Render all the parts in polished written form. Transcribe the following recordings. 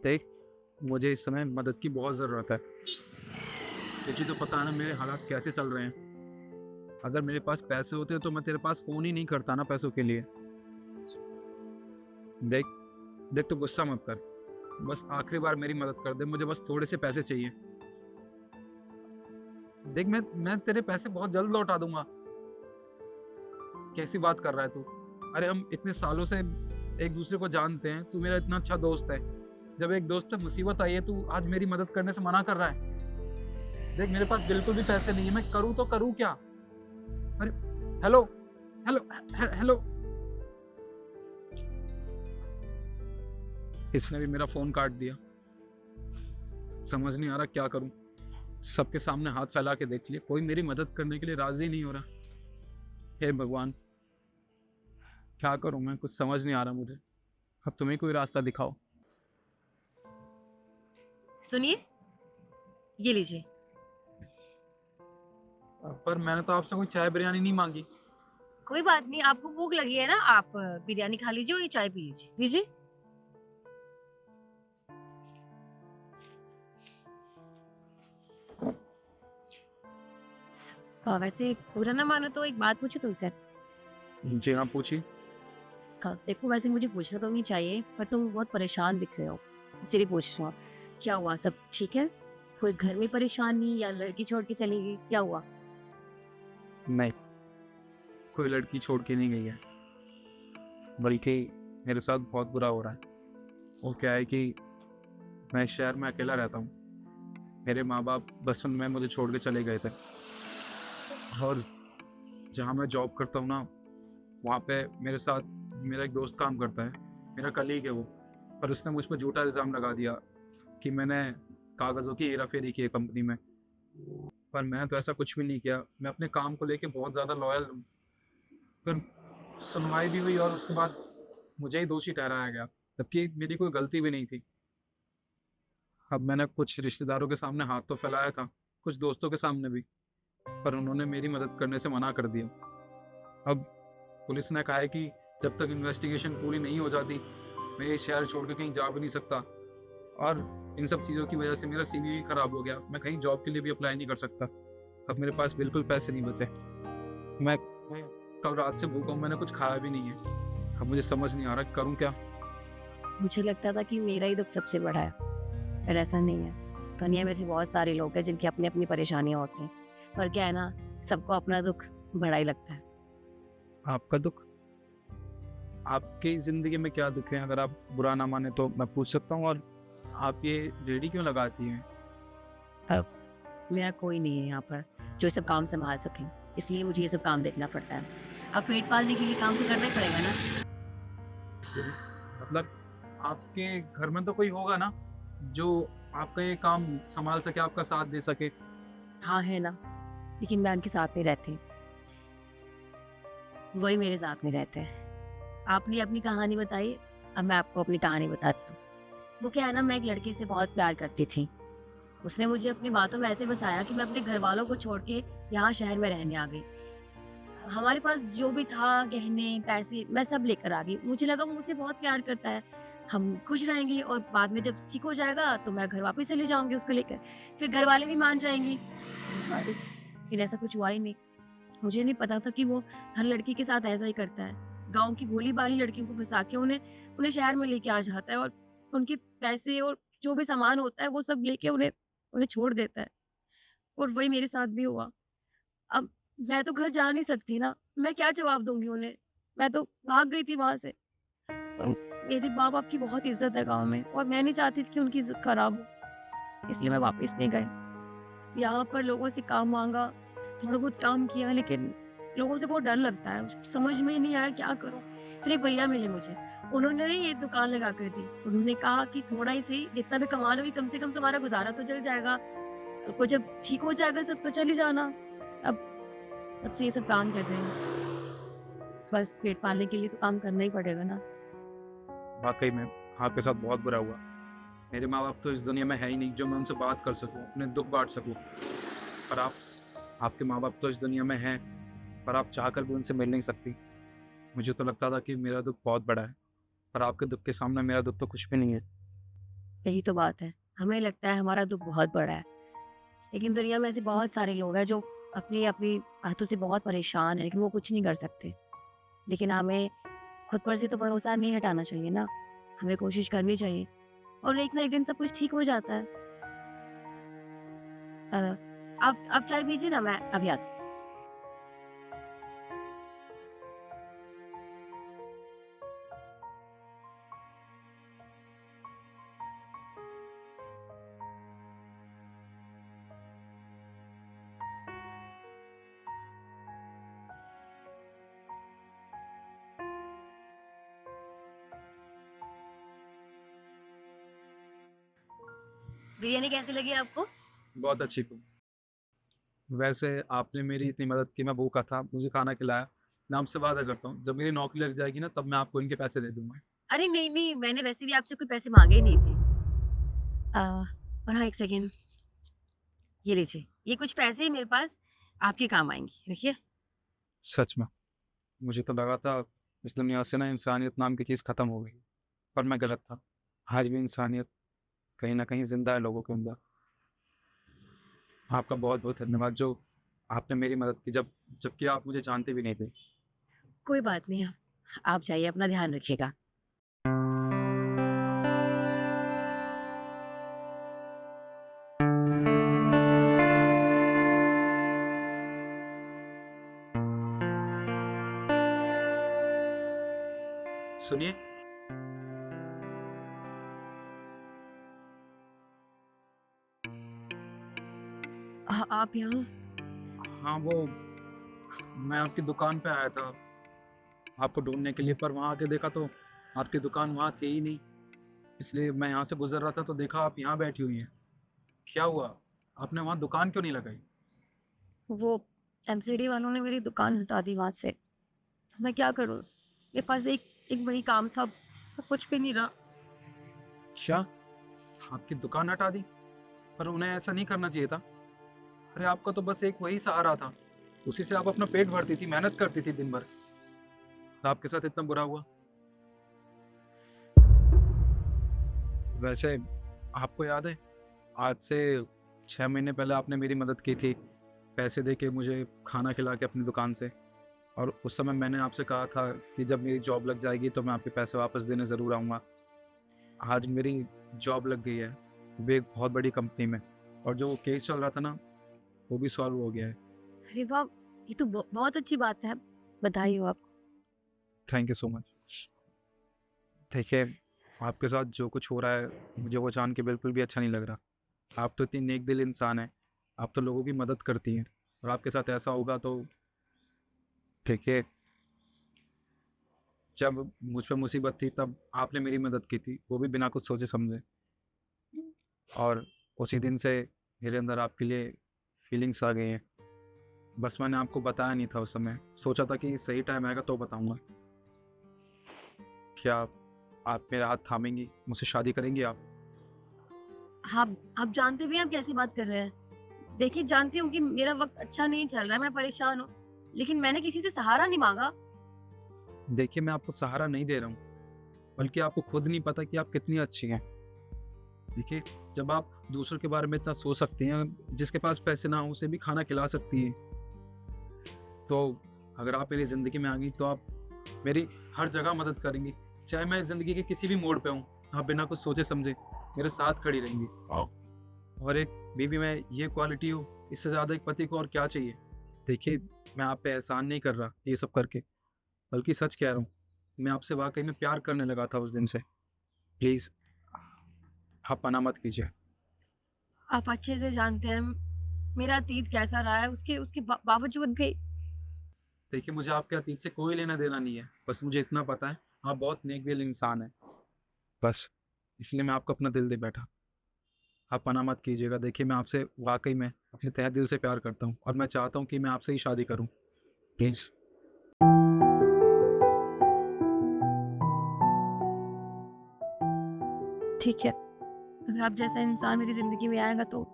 देख, मुझे इस समय मदद की बहुत ज़रूरत है। तुझे तो पता है ना मेरे हालात कैसे चल रहे हैं। अगर मेरे पास पैसे होते तो मैं तेरे पास फ़ोन ही नहीं करता ना पैसों के लिए। देख देख तू गुस्सा मत कर। बस आखिरी बार मेरी मदद कर दे, मुझे बस थोड़े से पैसे चाहिए। देख मैं तेरे पैसे बहुत जल्द लौटा दूँगा। कैसी बात कर रहा है तू? अरे हम इतने सालों से एक-दूसरे को जानते हैं, तू मेरा इतना अच्छा दोस्त है। जब एक दोस्त पे मुसीबत आई है, तू आज मेरी मदद करने से मना कर रहा है। देख मेरे पास बिल्कुल भी पैसे नहीं है, मैं करूँ तो करूँ क्या? अरे हेलो, हेलो, हेलो। इसने भी मेरा फ़ोन काट दिया। समझ नहीं आ रहा क्या करूँ? सबके सामने हाथ फैला के देख लिया, कोई मेरी मदद करने के लिए राज़ी नहीं हो रहा। हे भगवान! क्या करूँ मैं? कुछ समझ नहीं आ रहा मुझे। अब तुम ही कोई रास्ता दिखाओ। सुनिए, ये लीजिए। पर मैंने तो आपसे कोई चाय बिरयानी नहीं माँगी। कोई बात नहीं, आपको भूख लगी है ना, आप बिरयानी खा लीजिए और ये चाय पी लीजिए। लीजिए। वैसे बुरा ना मानो तो एक बात पूछूँ तुमसे? जी हाँ, पूछिए। हाँ, देखो वैसे मुझे पूछना तो नहीं चाहिए, पर तुम बहुत परेशान दिख रहे हो, इसीलिए पूछ रही हूँ। क्या हुआ, सब ठीक है? कोई घर में परेशानी या लड़की छोड़ के चली गई, क्या हुआ? नहीं, कोई लड़की छोड़ के नहीं गई है, बल्कि मेरे साथ बहुत बुरा हो रहा है। वो क्या है कि मैं इस शहर में अकेला रहता हूँ। मेरे माँ-बाप बचपन में मुझे छोड़ के चले गए थे और जहाँ मैं जॉब करता हूँ ना, वहाँ पे मेरे साथ मेरा एक दोस्त काम करता है, मेरा कलीग है वो। पर उसने मुझ पे झूठा इल्ज़ाम लगा दिया कि मैंने कागज़ों की हेरा-फेरी की है कंपनी में। पर मैंने तो ऐसा कुछ भी नहीं किया। मैं अपने काम को लेके बहुत ज़्यादा लॉयल हूँ। फिर सुनवाई भी हुई और उसके बाद मुझे ही दोषी ठहराया गया, जबकि मेरी कोई गलती भी नहीं थी। अब मैंने कुछ रिश्तेदारों के सामने हाथ तो फैलाया था, कुछ दोस्तों के सामने भी, पर उन्होंने मेरी मदद करने से मना कर दिया। अब पुलिस ने कहा है कि जब तक इन्वेस्टिगेशन पूरी नहीं हो जाती, मैं ये शहर छोड़ के कहीं जा भी नहीं सकता और इन सब चीज़ों की वजह से मेरा सीवी भी खराब हो गया। मैं कहीं जॉब के लिए भी अप्लाई नहीं कर सकता। अब मेरे पास बिल्कुल पैसे नहीं बचे। मैं कल रात से भूखा हूँ, मैंने कुछ खाया भी नहीं है। अब मुझे समझ नहीं आ रहा करूँ क्या? मुझे लगता था कि मेरा ही दुःख सबसे बड़ा है, पर ऐसा नहीं है। दुनिया में ऐसे बहुत सारे लोग हैं जिनकी अपनी-अपनी परेशानियाँ होती हैं, पर क्या है ना, सबको अपना दुःख बड़ा ही लगता है। आपका दुःख? आपकी ज़िंदगी में क्या दुःख है? अगर आप बुरा ना माने तो मैं पूछ सकता हूँ और आप ये रेडी क्यों लगाती हैं? अब मेरा कोई नहीं है यहाँ पर जो सब काम सँभाल सके, इसलिए मुझे ये सब काम देखना पड़ता है। अब पेट पालने के लिए काम तो करना ही पड़ेगा ना। मतलब आपके घर में तो कोई होगा ना, जो आपका ये काम सँभाल सके, आपका साथ दे सके? हाँ, है ना, लेकिन मैं उनके साथ नहीं रहती, वही मेरे साथ नहीं रहते हैं। आपने अपनी कहानी बताई, अब मैं आपको अपनी कहानी बताती हूँ। वो क्या है ना, मैं एक लड़के से बहुत प्यार करती थी। उसने मुझे अपनी बातों में ऐसे बसाया कि मैं अपने घरवालों को छोड़ के यहाँ शहर में रहने आ गई। हमारे पास जो भी था, गहने, पैसे, मैं सब लेकर आ गई। मुझे लगा वो मुझसे बहुत प्यार करता है। हम खुश रहेंगे और बाद में जब ठीक हो जाएगा तो मैं घर वापस चली जाऊँगी उसको लेकर। फिर घरवाले भी मान जाएँगे। लेकिन ऐसा कुछ हुआ ही नहीं। मुझे नहीं पता था कि वो हर लड़की के साथ ऐसा ही करता है। गाँव की भोली-भाली लड़कियों को फँसा के उन्हें उन्हें शहर में लेके आ जाता है और उनके पैसे और जो भी सामान होता है वो सब लेके उन्हें उन्हें छोड़ देता है। और वही मेरे साथ भी हुआ। अब मैं तो घर जा नहीं सकती ना, मैं क्या जवाब दूँगी उन्हें? मैं तो भाग गई थी वहाँ से। और मेरे माँ-बाप की बहुत इज़्ज़त है गाँव में और मैं नहीं चाहती थी कि उनकी इज़्ज़त खराब हो, इसलिए मैं वापस नहीं गई। यहाँ पर लोगों से काम माँगा, थोड़ा बहुत काम किया, लेकिन लोगों से बहुत डर लगता है, समझ में ही नहीं आया क्या करूँ? फिर एक भैया मिले मुझे, उन्होंने ना ये दुकान लगा कर दी। उन्होंने कहा कि थोड़ा ही सही, जितना भी कमा लोगी कम से कम तुम्हारा गुज़ारा तो चल जाएगा। को जब ठीक हो जाएगा सब तो चली जाना। अब तब से ये सब काम कर रहे हैं। बस पेट पालने के लिए तो काम करना ही पड़ेगा ना। वाक़ई में आपके साथ बहुत बुरा हुआ। मेरे माँ-बाप तो इस दुनिया में है ही नहीं जो मैं उनसे बात कर सकूँ, अपने दुःख बाँट सकूँ। पर आपके माँ-बाप तो इस दुनिया में हैं, पर आप चाहकर भी उनसे मिल नहीं सकती। मुझे तो लगता था कि मेरा दुःख बहुत बड़ा है, पर आपके दुःख के सामने मेरा दुःख तो कुछ भी नहीं है। यही तो बात है, हमें लगता है हमारा दुख बहुत बड़ा है, लेकिन दुनिया में ऐसे बहुत सारे लोग हैं जो अपनी अपनी बातों से बहुत परेशान है, लेकिन वो कुछ नहीं कर सकते। लेकिन हमें खुद पर से तो भरोसा नहीं हटाना चाहिए ना, हमें कोशिश करनी चाहिए और एक ना एक दिन सब कुछ ठीक हो जाता है। अ, आप चाय पीजिए ना, मैं अभी आती हूँ। बिरयानी कैसी लगी आपको? बहुत अच्छी थी। वैसे आपने मेरी इतनी मदद की, मैं भूखा था, मुझे खाना खिलाया। मैं आपसे वादा करता हूँ, जब मेरी नौकरी लग जाएगी ना, तब मैं आपको इनके पैसे दे दूँगा। अरे नहीं, नहीं, मैंने वैसे भी आपसे कोई पैसे माँगे ही नहीं थे। और हाँ, 1 सेकंड, ये लीजिए, ये कुछ पैसे हैं मेरे पास, आपके काम आएँगे, रखिए। सच में, मुझे तो लगा था इस दुनिया से ना इंसानियत नाम की चीज़ खत्म हो गई, पर मैं गलत था। आज भी इंसानियत कहीं न कहीं ज़िंदा है लोगों के अंदर। आपका बहुत-बहुत धन्यवाद जो आपने मेरी मदद की जबकि आप मुझे जानते भी नहीं थे। कोई बात नहीं, आप जाइए, अपना ध्यान रखिएगा। सुनिए, आप यहाँ? हाँ, वो मैं आपकी दुकान पे आया था आपको ढूँढने के लिए, पर वहाँ आके देखा तो आपकी दुकान वहाँ थी ही नहीं। इसलिए मैं यहाँ से गुज़र रहा था तो देखा आप यहाँ बैठी हुई हैं। क्या हुआ? आपने वहाँ दुकान क्यों नहीं लगाई? वो एमसीडी वालों ने मेरी दुकान हटा दी वहाँ से। मैं क्या करूँ? मेरे पास एक एक वही काम था, और कुछ भी नहीं रहा। क्या? आपकी दुकान हटा दी? पर उन्हें ऐसा नहीं करना चाहिए था। अरे आपका तो बस एक वही सहारा था। उसी से आप अपना पेट भरती थी, मेहनत करती थी दिन भर। और आपके साथ इतना बुरा हुआ। वैसे आपको याद है, आज से 6 महीने पहले आपने मेरी मदद की थी, पैसे देके मुझे खाना खिला के अपनी दुकान से। और उस समय मैंने आपसे कहा था कि जब मेरी जॉब लग जाएगी तो मैं आपके पैसे वापस देने ज़रूर आऊँगा। आज मेरी जॉब लग गई है, वो भी एक बहुत बड़ी कंपनी में, और जो केस चल रहा था ना, वो भी सॉल्व हो गया है। अरे वाह! ये तो बहुत अच्छी बात है। बधाई हो आपको। Thank you so much. देखिए, आपके साथ जो कुछ हो रहा है, मुझे वो जान के बिल्कुल भी अच्छा नहीं लग रहा। आप तो इतनी नेक दिल इंसान हैं, आप तो लोगों की मदद करती हैं, और आपके साथ ऐसा होगा तो देखिए, जब मुझ पे मुसीबत थी तब आपने मेरी मदद की थी, वो भी बिना कुछ सोचे समझे। और उसी दिन से मेरे अंदर आपके लिए फीलिंग्स आ गई हैं। बस मैंने आपको बताया नहीं था उस समय, सोचा था कि सही टाइम आएगा तो बताऊँगा। क्या आप मेरा हाथ थामेंगी? मुझसे शादी करेंगी आप? आप जानते भी हैं आप कैसी बात कर रहे हैं। देखिए, जानती हूँ कि मेरा वक़्त अच्छा नहीं चल रहा है, मैं परेशान हूँ, लेकिन मैंने किसी से सहारा नहीं माँगा। देखिए, मैं आपको सहारा नहीं दे रहा हूँ, बल्कि आपको खुद नहीं पता कि आप कितनी अच्छी हैं। देखिए, जब आप दूसरों के बारे में इतना सोच सकती हैं, जिसके पास पैसे ना हो उसे भी खाना खिला सकती हैं, तो अगर आप मेरी ज़िंदगी में आ गई तो आप मेरी हर जगह मदद करेंगी। चाहे मैं ज़िंदगी के किसी भी मोड़ पे हूँ, आप बिना कुछ सोचे समझे मेरे साथ खड़ी रहेंगी। और एक बीवी में ये क्वालिटी हो, इससे ज़्यादा एक पति को और क्या चाहिए? देखिए, मैं आप पे एहसान नहीं कर रहा ये सब करके, बल्कि सच कह रहा हूँ। मैं आपसे वाक़ई में प्यार करने लगा था उस दिन से। प्लीज़, आप मना मत कीजिए। आप अच्छे से जानते हैं मेरा अतीत कैसा रहा है, उसके उसके बावजूद भी देखिए, मुझे आपके अतीत से कोई लेना-देना नहीं है। बस मुझे इतना पता है, आप बहुत नेक-दिल इंसान हैं। बस, इसलिए मैं आपको अपना दिल दे बैठा। आप मना मत कीजिएगा। देखिए, मैं आपसे वाक़ई में अपने तहे दिल से प्यार करता हूँ, और मैं चाहता हूँ कि मैं आपसे ही शादी करूँ। प्लीज़। ठीक है। अगर आप जैसा इंसान मेरी ज़िंदगी में आएगा तो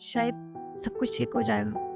शायद सब कुछ ठीक हो जाएगा।